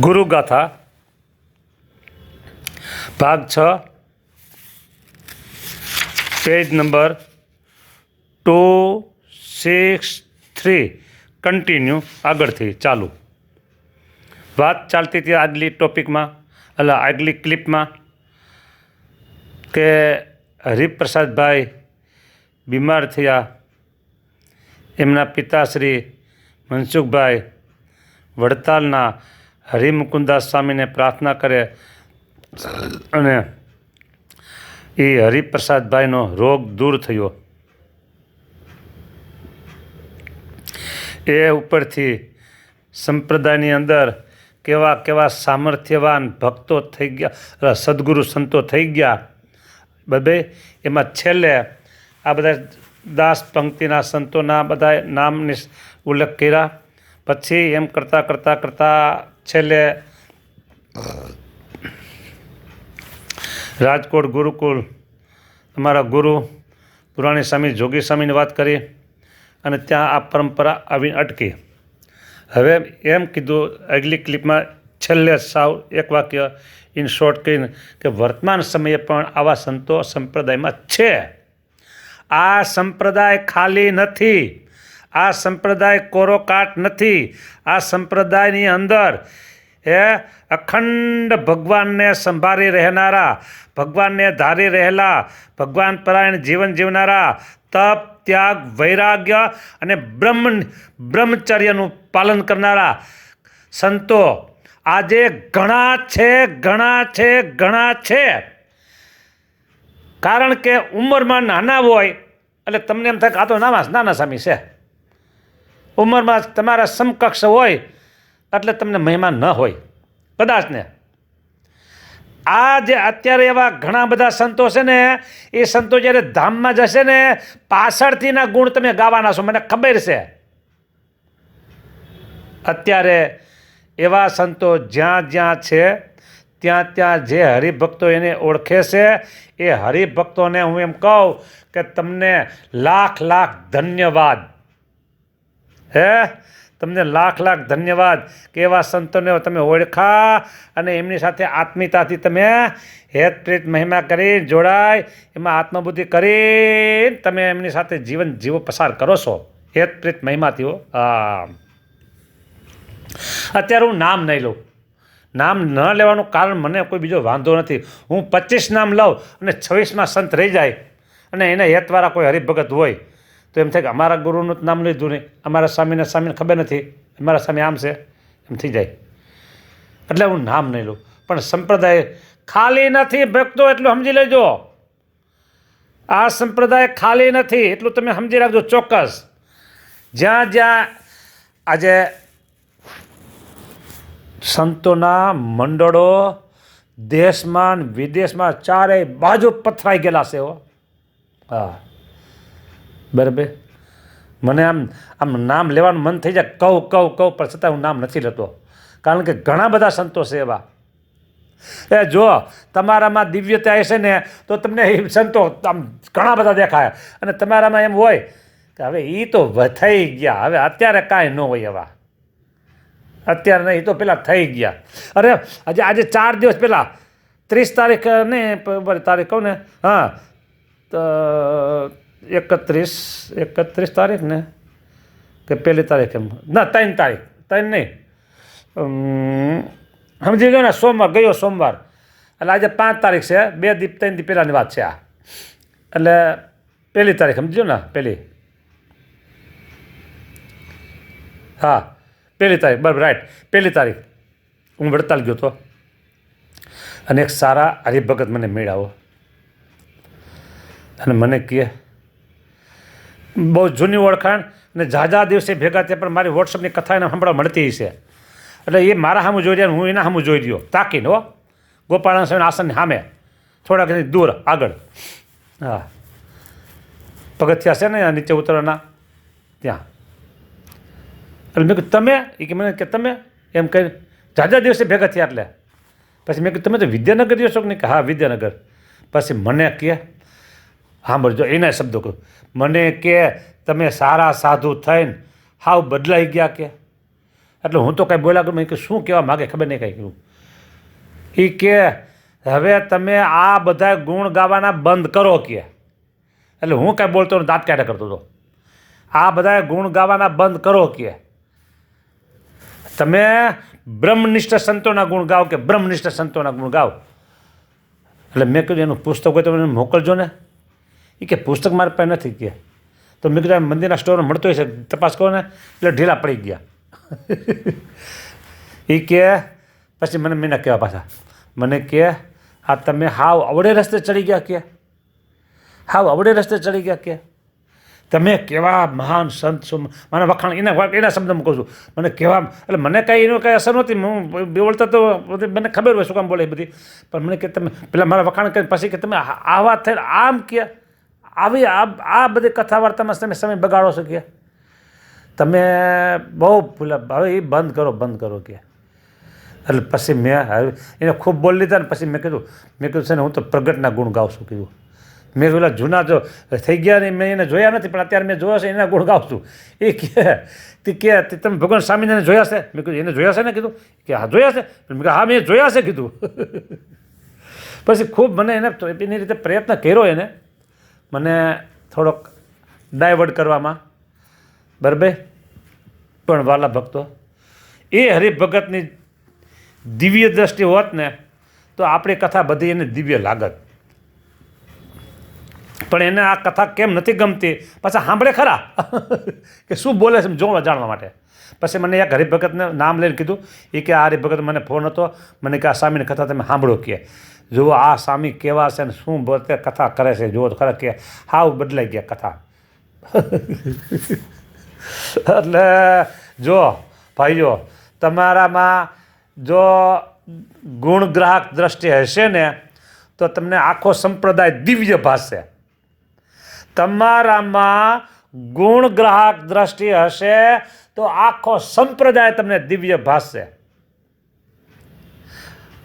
ગુરુગાથા ભાગ 6 page number 263 continue આગળથી ચાલુ વાત ચાલતી હતી આગલી ટોપિકમાં આગલી ક્લિપમાં કે હરિપ્રસાદભાઈ બીમાર થયા. એમના પિતાશ્રી મનસુખભાઈ વડતાલના હરિમુકુદાસ સ્વામીને પ્રાર્થના કરે અને એ હરિપ્રસાદભાઈનો રોગ દૂર થયો. એ ઉપરથી સંપ્રદાયની અંદર કેવા કેવા સામર્થ્યવાન ભક્તો થઈ ગયા, સદગુરુ સંતો થઈ ગયા. બધે એમાં છેલ્લે આ બધા દાસ પંક્તિના સંતોના બધા નામની ઉલ્લેખ કર્યા. પછી એમ કરતાં છેલ્લે રાજકોટ ગુરુકુળ અમારા ગુરુ પુરાણી સ્વામી જોગી સ્વામીની વાત કરી અને ત્યાં આ પરંપરા આવીને અટકી. હવે એમ કીધું આગલી ક્લિપમાં છેલ્લે સાવ એક વાક્ય ઇન શોર્ટ કહીને કે વર્તમાન સમયે પણ આવા સંતો સંપ્રદાયમાં છે. આ સંપ્રદાય ખાલી નથી, આ સંપ્રદાય કોરો કાટ નથી. આ સંપ્રદાયની અંદર અખંડ ભગવાનને સંભાળી રહેનારા, ભગવાનને ધારી રહેલા, ભગવાન પરાયણ જીવન જીવનારા, તપ ત્યાગ વૈરાગ્ય અને બ્રહ્મચર્યનું પાલન કરનારા સંતો આજે ઘણા છે. કારણ કે ઉંમરમાં નાના હોય એટલે તમને એમ થાય કે આ તો નાના સ્વામી છે. ઉંમરમાં તમારા સમકક્ષ હોય એટલે તમને મહિમા ન હોય કદાચ ને. આ જે અત્યારે એવા ઘણા બધા સંતો છે ને, એ સંતો જ્યારે ધામમાં જશે ને પાછળથીના ગુણ તમે ગાવાના છો, મને ખબર છે. અત્યારે એવા સંતો જ્યાં છે ત્યાં જે હરિભક્તો એને ઓળખે છે, એ હરિભક્તોને હું એમ કહું કે તમને લાખ ધન્યવાદ. તમને લાખ ધન્યવાદ કે એવા સંતોને તમે ઓળખા અને એમની સાથે આત્મીયતાથી તમે હેતપ્રીત મહિમા કરી જોડાય, એમાં આત્મબુદ્ધિ કરી તમે એમની સાથે જીવન જીવો પસાર કરો છો હેતપ્રીત મહિમાથી. અત્યારે હું નામ નહીં લઉં. નામ ન લેવાનું કારણ મને કોઈ બીજો વાંધો નથી. હું 25 નામ લઉં અને 26માં સંત રહી જાય અને એને હેતવાળા કોઈ હરિભગત હોય તો એમ થાય કે અમારા ગુરુનું નામ લીધું નહીં, અમારા સ્વામીને ખબર નથી, અમારા સ્વામી આમ છે, એમ થઈ જાય. એટલે હું નામ નહીં લઉં. પણ સંપ્રદાય ખાલી નથી ભક્તો, એટલું સમજી લેજો. આ સંપ્રદાય ખાલી નથી એટલું તમે સમજી રાખજો ચોક્કસ. જ્યાં આજે સંતોના મંડળો દેશમાં વિદેશમાં ચારેય બાજુ પથરાઈ ગયેલા છે. હા બરાબર. મને આમ નામ લેવાનું મન થઈ જાય, કહું પણ છતાં હું નામ નથી લેતો. કારણ કે ઘણા બધા સંતો છે એવા. જો તમારામાં દિવ્યતા હશે ને તો તમને એ સંતો આમ ઘણા બધા દેખાય, અને તમારામાં એમ હોય કે હવે એ તો થઈ ગયા, હવે અત્યારે કાંઈ ન હોય એવા. અત્યારે નહીં, એ તો પેલા થઈ ગયા. અરે આજે 4 દિવસ પહેલાં 30 તારીખ ને તારીખ કહું ને, હા 31 તારીખ ને કે 1 તારીખ, એમ ના 3 તારીખ, 3 નહીં સમજી ગયો ને, ગયો સોમવાર. એટલે આજે 5 તારીખ છે, 3 દી પહેલાંની વાત છે આ. એટલે 1 તારીખ સમજો ને, હા 1 તારીખ બરાબર, રાઈટ 1 તારીખ હું વડતાલ ગયો હતો અને એક સારા હરિભગત મને મળ્યા અને મને કહે, બહુ જૂની ઓળખાણ ને ઝાઝા દિવસે ભેગા થયા, પણ મારી વોટ્સઅપની કથા એને સાંભળવા મળતી છે. એટલે એ મારા સામું જોઈ રહ્યા, હું એના સામું જોઈ રહ્યો તાકીને. ગોપાળાના સ્વામીના આસનની સામે થોડાક દૂર આગળ, હા પગથિયા છે ને નીચે ઉતરવાના ત્યાં. એટલે મેં કીધું તમે, એ કે મને કે તમે એમ કહી ઝાઝા દિવસે ભેગા થયા. એટલે પછી મેં કીધું તમે તો વિદ્યાનગર રહ્યો છો કે નહીં? કે હા વિદ્યાનગર. પછી મને કહે, સાંભળજો એના શબ્દો કહું, મને કે તમે સારા સાધુ થઈને હાવ બદલાઈ ગયા કે એટલે હું તો કાંઈ બોલ્યા મેં કે શું કહેવા માગે ખબર નહીં કાંઈ કીધું. એ કે હવે તમે આ બધા ગુણ ગાવાના બંધ કરો કે. એટલે હું કાંઈ બોલતો દાંત કાઢે કરતો હતો. આ બધા ગુણ ગાવાના બંધ કરો કે. તમે બ્રહ્મનિષ્ઠ સંતોના ગુણ ગાઓ કે બ્રહ્મનિષ્ઠ સંતોના ગુણ ગાઓ. એટલે મેં કીધું એનું પુસ્તક હોય તો મને મોકલજો ને. એ કે પુસ્તક મારી પાસે નથી કે. તો મેં કીધું મંદિરના સ્ટોરમાં મળતો હોય છે તપાસ કરો ને. એટલે ઢીલા પડી ગયા. એ કે પછી મને કહેવા પાછા મને કે આ તમે હાવ અવળે રસ્તે ચડી ગયા કે. હાવ અવળે રસ્તે ચડી ગયા કે. તમે કેવા મહાન સંત છો. મને વખાણ એના શબ્દમાં કહું છું. મને કહેવા એટલે મને કાંઈ એનો કાંઈ અસર નહોતી. હું બોલતા તો મને ખબર હોય શું કામ બોલે બધી. પણ મને કે તમે પેલા મારા વખાણ કરીને પછી કે તમે આવા થઈને આમ કે આવી આ બધી કથા વાર્તામાં તમે સમય બગાડો છો કે. તમે બહુ ભૂલા હવે એ બંધ કરો કે. એટલે પછી મેં એને ખૂબ બોલી લીધા ને પછી મેં કીધું છે ને હું તો પ્રગટના ગુણ ગાઉં છું કીધું. મેં પેલા જૂના જો થઈ ગયા ને મેં એને જોયા નથી પણ અત્યારે મેં જોયા છે એના ગુણ ગાઉં છું. એ કે તમે ભગવાન સ્વામિનારાયણ જોયા છે. મેં કીધું એને જોયા છે ને કીધું કે હા જોયા છે. મેં કીધું હા મેં જોયા છે કીધું. પછી ખૂબ મને એને એની રીતે પ્રયત્ન કર્યો એને મને થોડોક ડાયવર્ટ કરવામાં બરાબર. પણ વાલા ભક્તો એ હરિભગતની દિવ્ય દ્રષ્ટિ હોત ને તો આપણી કથા બધી એને દિવ્ય લાગત. પણ એને આ કથા કેમ નથી ગમતી પાછા સાંભળે ખરા કે શું બોલે છે જોવા જાણવા માટે. પછી મને એક હરિભગતને નામ લઈને કીધું. એ કે આ હરિભગત મને ફોન હતો મને કે આ સ્વામીની કથા તમે સાંભળો કે. જુઓ આ સ્વામી કેવા છે ને શું બોલતે કથા કરે છે જુઓ તો ખરા કે હાવ બદલાઈ ગયા કથા. એટલે જો ભાઈઓ તમારામાં જો ગુણ ગ્રાહક દ્રષ્ટિ હશે ને તો તમને આખો સંપ્રદાય દિવ્ય ભાષે. તમારામાં ગુણ ગ્રાહક દ્રષ્ટિ હશે તો આખો સંપ્રદાય તમને દિવ્ય ભાષે.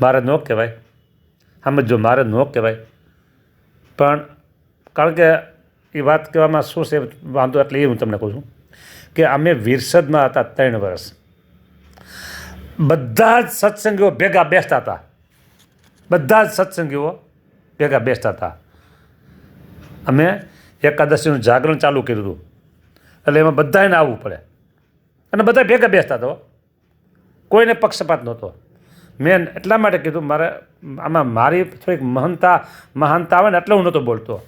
મારે ન કહેવાય સમજો મારે ન કહેવાય પણ કારણ કે એ વાત કહેવામાં શું છે વાંધો એટલે એ હું તમને કહું છું કે અમે વિરસદમાં હતા 3 વર્ષ. બધા જ સત્સંગીઓ ભેગા બેસતા હતા. બધા જ સત્સંગીઓ ભેગા બેસતા હતા. અમે એકાદશીનું જાગરણ ચાલુ કર્યું હતું એટલે એમાં બધાને આવવું પડે અને બધા ભેગા બેસતા હતા. કોઈને પક્ષપાત નહોતો. મેં એટલા માટે કીધું મારે આમાં મારી થોડીક મહાનતા આવે ને એટલે હું નહોતો બોલતો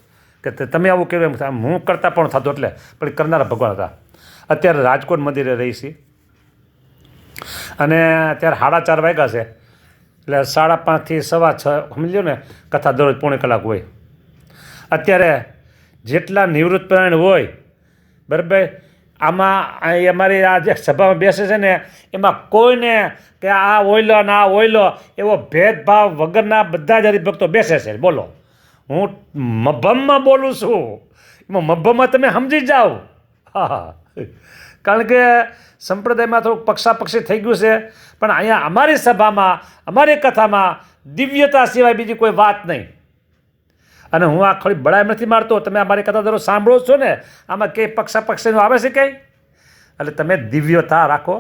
કે તમે આવું કર્યું એમ હું કરતા પણ થતો એટલે પણ કરનારા ભગવાન હતા. અત્યારે રાજકોટ મંદિરે રહી છીએ અને અત્યારે 4:30 વાગ્યા છે એટલે 5:30 થી 6:15 સમજી લો ને કથા દરરોજ પોણી કલાક હોય. અત્યારે જેટલા નિવૃત્ત પ્રાણ હોય બરાબર આમાં અમારી આ જે સભામાં બેસે છે ને એમાં કોઈને કે આ ઓઈલો ને આ ઓઈલો એવો ભેદભાવ વગરના બધા જ હરિભક્તો બેસે છે. બોલો હું મભમમાં બોલું છું એમાં મભમમાં તમે સમજી જાઓ. હા કારણ કે સંપ્રદાયમાં થોડુંક પક્ષાપક્ષી થઈ ગયું છે પણ અહીંયા અમારી સભામાં અમારી કથામાં દિવ્યતા સિવાય બીજી કોઈ વાત નહીં. અને હું આ ખાલી બળાઈ નથી મારતો. તમે અમારી કથા દરરોજ સાંભળો છો ને આમાં કંઈ પક્ષાપક્ષીનું આવે છે કંઈ. એટલે તમે દિવ્યતા રાખો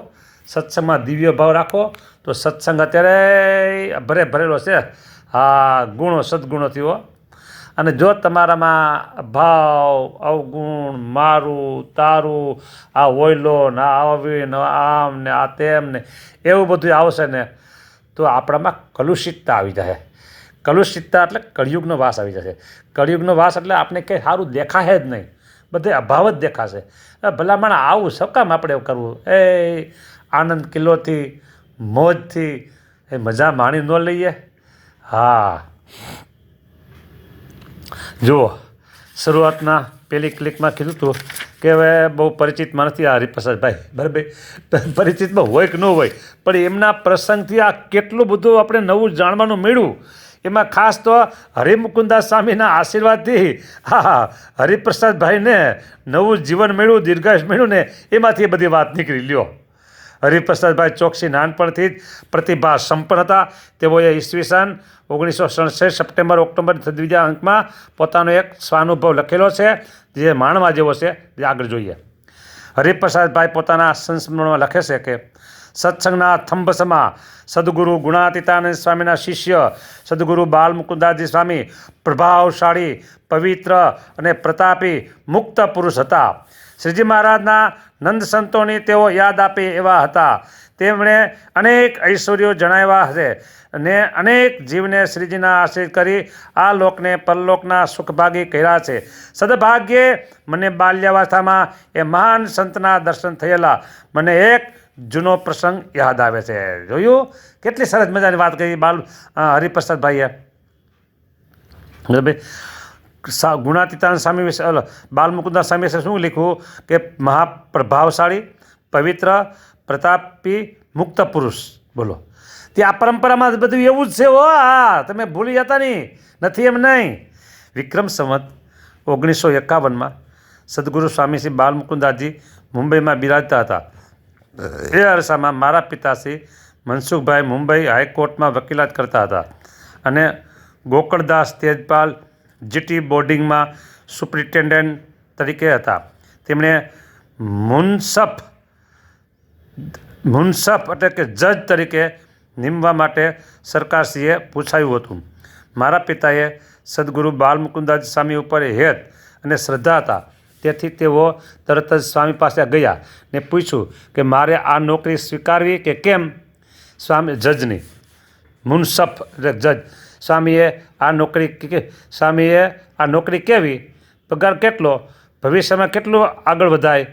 સત્સંગમાં દિવ્ય ભાવ રાખો તો સત્સંગ અત્યારે ભરેલો છે હા ગુણો સદગુણોથી. અને જો તમારામાં ભાવ અવગુણ મારું તારું આ ઓઈલો ને આવી ને આમ ને આ તેમ ને એવું બધું આવશે ને તો આપણામાં કલુષિતતા આવી જશે. કલુષિતતા એટલે કળિયુગનો વાસ આવી જશે. કળિયુગનો વાસ એટલે આપણે કંઈ સારું દેખાશે જ નહીં. બધે અભાવ જ દેખાશે. ભલામણ આવું સકામ આપણે કરવું એ આનંદ કિલ્લોથી મોજથી એ મજા માણી ન લઈએ. હા જુઓ શરૂઆતના પહેલી ક્લિકમાં કીધું હતું કે હવે બહુ પરિચિતમાં નથી આ હરિપ્રસાદભાઈ બરાબર. પરિચિતમાં હોય કે ન હોય પણ એમના પ્રસંગથી આ કેટલું બધું આપણે નવું જાણવાનું મળ્યું. એમાં ખાસ તો હરિમુકુદાસ સ્વામીના આશીર્વાદથી હા હરિપ્રસાદભાઈને નવું જીવન મળ્યું દીર્ઘાયુષ મળ્યું ને એમાંથી એ બધી વાત નીકળી લ્યો. હરિપ્રસાદભાઈ ચોકસી નાનપણથી જ પ્રતિભા સંપન્ન હતા. તેઓએ ઈસવીસન 1967 સપ્ટેમ્બર ઓક્ટોબર 2 અંકમાં પોતાનો એક સ્વાનુભવ લખેલો છે જે માણવા જેવો છે જે આગળ જોઈએ. હરિપ્રસાદભાઈ પોતાના સંસ્મરણમાં લખે છે કે સત્સંગના થંભ સમા સદગુરુ ગુણાતીતાનંદ સ્વામીના શિષ્ય સદગુરુ બાલમુકુદાસજી સ્વામી પ્રભાવશાળી, પવિત્ર અને પ્રતાપી મુક્ત પુરુષ હતા. શ્રીજી મહારાજના નંદ સંતોની તેઓ યાદ આપે એવા હતા. તેમણે અનેક ઐશ્વર્યો જણાવ્યા હશે અને અનેક જીવને શ્રીજીના આશ્રિત કરી આ લોકને પરલોકના સુખભાગી કર્યા છે. સદભાગ્યે મને બાલ્યાવસ્થામાં એ મહાન સંતના દર્શન થયેલા. મને એક જૂનો પ્રસંગ યાદ આવે છે. જોયું કેટલી સરસ મજાની વાત કરી હરિપ્રસાદભાઈએ. ગુણાતીતાનંદ સ્વામી વિશે બાલમુકુદાસ સ્વામી વિશે શું લખ્યું કે મહાપ્રભાવશાળી, પવિત્ર, પ્રતાપી, મુક્ત પુરુષ. બોલો, ત્યાં પરંપરામાં બધું એવું જ છે. હા, તમે ભૂલી જતા નથી એમ નહીં. વિક્રમ સંવત 1951 સદગુરુ સ્વામી શ્રી બાલમુકુદાસજી મુંબઈમાં બિરાજતા હતા. એ અરસામાં મારા પિતાશ્રી મનસુખભાઈ મુંબઈ હાઈકોર્ટમાં વકીલાત કરતા હતા અને ગોકળદાસ તેજપાલ જીટી બોર્ડિંગમાં સુપ્રિન્ટેન્ડન્ટ તરીકે હતા. તેમણે મુનસફ એટલે કે જજ તરીકે નિમવા માટે સરકારશ્રીએ પૂછાયું હતું. મારા પિતાએ સદગુરુ બાલમુકુદાસ સ્વામી ઉપર હેત અને શ્રદ્ધા હતા. તેથી તેઓ તરત જ સ્વામી પાસે ગયા ને પૂછ્યું કે મારે આ નોકરી સ્વીકારવી કે કેમ. જજની મુનસફ એટલે જજ સ્વામીએ આ નોકરી કેવી, પગાર કેટલો, ભવિષ્યમાં કેટલું આગળ વધાય,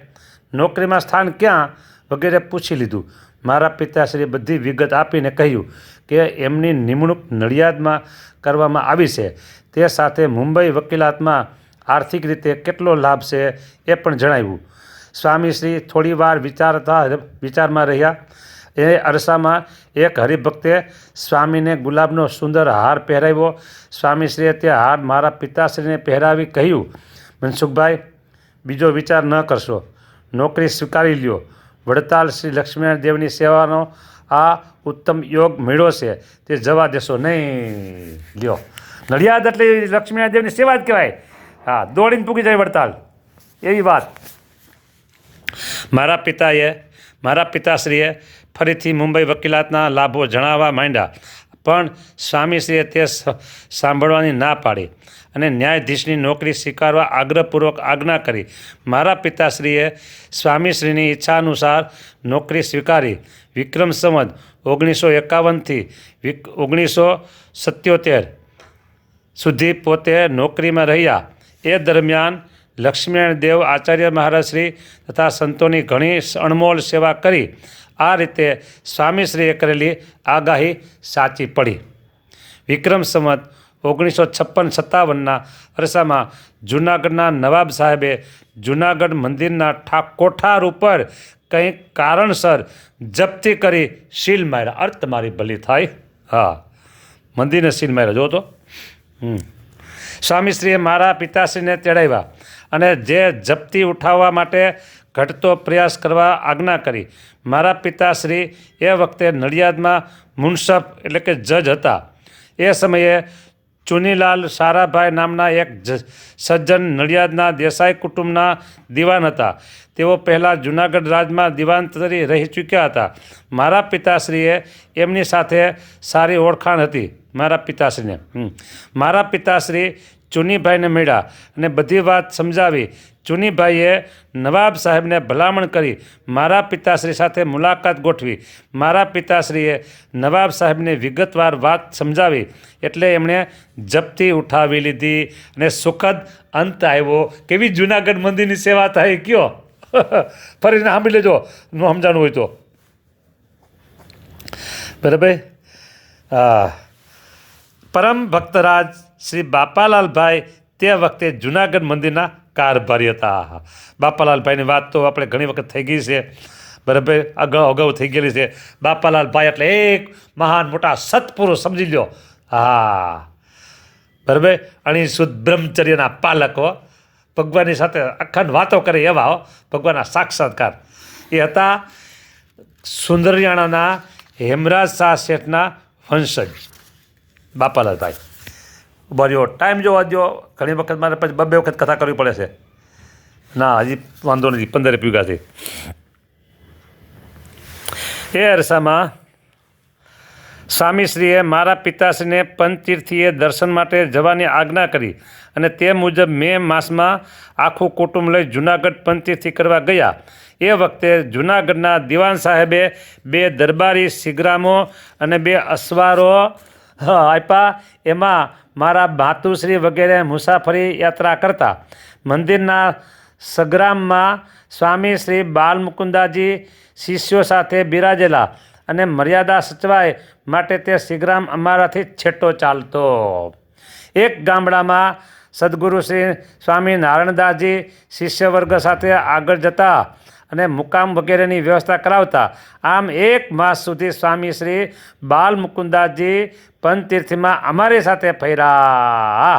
નોકરીમાં સ્થાન ક્યાં વગેરે પૂછી લીધું. મારા પિતાશ્રીએ બધી વિગત આપીને કહ્યું કે એમની નિમણૂક નડિયાદમાં કરવામાં આવી છે. તે સાથે મુંબઈ વકીલાતમાં આર્થિક રીતે કેટલો લાભ છે એ પણ જણાવ્યું. સ્વામીશ્રી થોડી વાર વિચારમાં રહ્યા. એ અરસામાં એક હરિભક્તે સ્વામીને ગુલાબનો સુંદર હાર પહેરાવ્યો. સ્વામીશ્રીએ તે હાર મારા પિતાશ્રીને પહેરાવી કહ્યું, મનસુખભાઈ, બીજો વિચાર ન કરશો, નોકરી સ્વીકારી લ્યો. વડતાલ શ્રી લક્ષ્મીનારાયણ દેવની સેવાનો આ ઉત્તમ યોગ મળ્યો છે, તે જવા દેશો નહીં. લ્યો, નડિયાદ એટલે લક્ષ્મીનારાયણ દેવની સેવા જ કહેવાય. હા, દોડીને પૂગી જાય વડતાલ, એવી વાત. મારા પિતાશ્રીએ ફરીથી મુંબઈ વકીલાતના લાભો જણાવવા માંડ્યા, પણ સ્વામીશ્રીએ તે સાંભળવાની ના પાડી અને ન્યાયાધીશની નોકરી સ્વીકારવા આગ્રહપૂર્વક આજ્ઞા કરી. મારા પિતાશ્રીએ સ્વામીશ્રીની ઈચ્છા અનુસાર નોકરી સ્વીકારી. વિક્રમ સંવત 1951થી 1977 સુધી પોતે નોકરીમાં રહ્યા. એ દરમિયાન લક્ષ્મીનારાયણ દેવ આચાર્ય મહારાજશ્રી તથા સંતોની ઘણી અણમોલ સેવા કરી. આ રીતે સ્વામીશ્રીએ કરેલી આગાહી સાચી પડી. વિક્રમ સંવત 1956-57 અરસામાં જૂનાગઢના નવાબ સાહેબે જૂનાગઢ મંદિરના કોઠાર ઉપર કંઈક કારણસર જપ્તી કરી સીલ માર્યા. અર્થ તમારી ભલી થાય. હા, મંદિરને સીલ માર્યા. જો તો સ્વામીશ્રીએ મારા પિતાશ્રીને તેડાવ્યા અને જે જપ્તી ઉઠાવવા માટે ઘટતો પ્રયાસ કરવા આજ્ઞા કરી. મારા પિતાશ્રી એ વખતે નડિયાદમાં મુનસફ એટલે કે જજ હતા. એ સમયે ચુનીલાલ સારાભાઈ નામના એક સજ્જન નડિયાદના દેસાઈ કુટુંબના દિવાન હતા. તેઓ પહેલાં જૂનાગઢ રાજમાં દિવાન તરીકે રહી ચૂક્યા હતા. મારા પિતાશ્રીએ એમની સાથે સારી ઓળખાણ હતી. મારા પિતાશ્રી ચુનીભાઈને મળ્યા અને બધી વાત સમજાવી. ચુનીભાઈએ નવાબ સાહેબને ભલામણ કરી મારા પિતાશ્રી સાથે મુલાકાત ગોઠવી. મારા પિતાશ્રીએ નવાબ સાહેબને વિગતવાર વાત સમજાવી એટલે એમણે જપ્તી ઉઠાવી લીધી અને સુખદ અંત આવ્યો. કેવી જૂનાગઢ મંદિરની સેવા થાય કયો. ફરીને સાંભળી લેજો, ન સમજાણું હોય તો. બરાબર. પરમ ભક્તરાજ શ્રી બાપાલાલભાઈ તે વખતે જૂનાગઢ મંદિરના કારભારી હતા. બાપાલાલભાઈની વાત તો આપણે ઘણી વખત થઈ ગઈ છે. બરાબર, અગાઉ થઈ ગયેલી છે. બાપાલાલભાઈ એટલે એક મહાન મોટા સત્પુરુષ, સમજી લો. હા, બરાબર. અણી શુદ્ધ બ્રહ્મચર્યના પાલકો, ભગવાનની સાથે અખંડ વાતો કરે એવા ભગવાનના સાક્ષાત્કાર એ હતા. સુંદરિયાણાના હેમરાજ શાહ શેઠના વંશજ બાપાલાલભાઈ. બર્યો ટાઈમ જોવા દો. ઘણી વખત મારે પછી 2 વખત કથા કરવી પડે છે. ના, હજી વાંધો નથી, 15 પીગા છે. એ અરસામાં સ્વામીશ્રીએ મારા પિતાશ્રીને પંચતીર્થીએ દર્શન માટે જવાની આજ્ઞા કરી અને તે મુજબ મે માસમાં આખું કુટુંબ લઈ જૂનાગઢ પંચતીર્થી કરવા ગયા. એ વખતે જૂનાગઢના દિવાન સાહેબે 2 દરબારી સિગ્રામો અને 2 અસવારો આપ્યા. એમાં મારા ભાતુશ્રી વગેરે મુસાફરી યાત્રા કરતા. મંદિરના સગ્રામમાં સ્વામી શ્રી બાલમુકુદાજી શિષ્યો સાથે બિરાજેલા અને મર્યાદા સચવાય માટે તે સિગ્રામ અમારાથી છેટો ચાલતો. એક ગામડામાં સદગુરુ શ્રી સ્વામી નારાયણદાસજી શિષ્ય વર્ગ સાથે આગળ જતા અને મુકામ વગેરેની વ્યવસ્થા કરાવતા. આમ 1 માસ સુધી સ્વામી શ્રી બાલમુકુદાસજી પંચતીર્થમાં અમારી સાથે ફર્યા.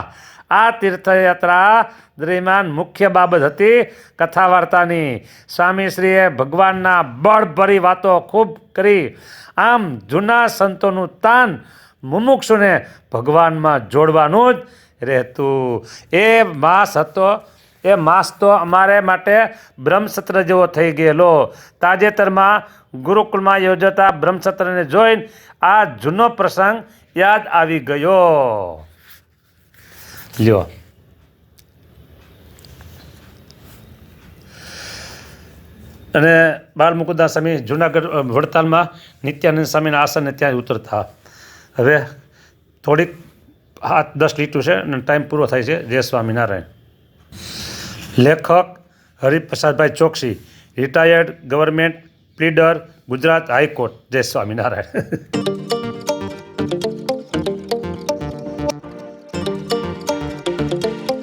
આ તીર્થયાત્રા દરમિયાન મુખ્ય બાબત હતી કથા વાર્તાની. સ્વામીશ્રીએ ભગવાનના બળભરી વાતો ખૂબ કરી. આમ જૂના સંતોનું તાન મુમુક્ષુને ભગવાનમાં જોડવાનું જ રહેતું. એ માસ તો અમારે માટે બ્રહ્મસત્ર જેવો થઈ ગયેલો. તાજેતરમાં ગુરુકુળમાં યોજાતા બ્રહ્મસત્રને જોઈને આ જૂનો પ્રસંગ યાદ આવી ગયો. લ્યો, અને બાલમુકુદાસ સ્વામી જૂનાગઢ વડતાલમાં નિત્યાનંદ સ્વામીના આસને ત્યાં ઉતરતા. હવે થોડીક 8-10 લીટું છે અને ટાઈમ પૂરો થાય છે. જય સ્વામિનારાયણ. લેખક Hariprasadbhai Choksi, retired government pleader, Gujarat high court. જય સ્વામિનારાયણ.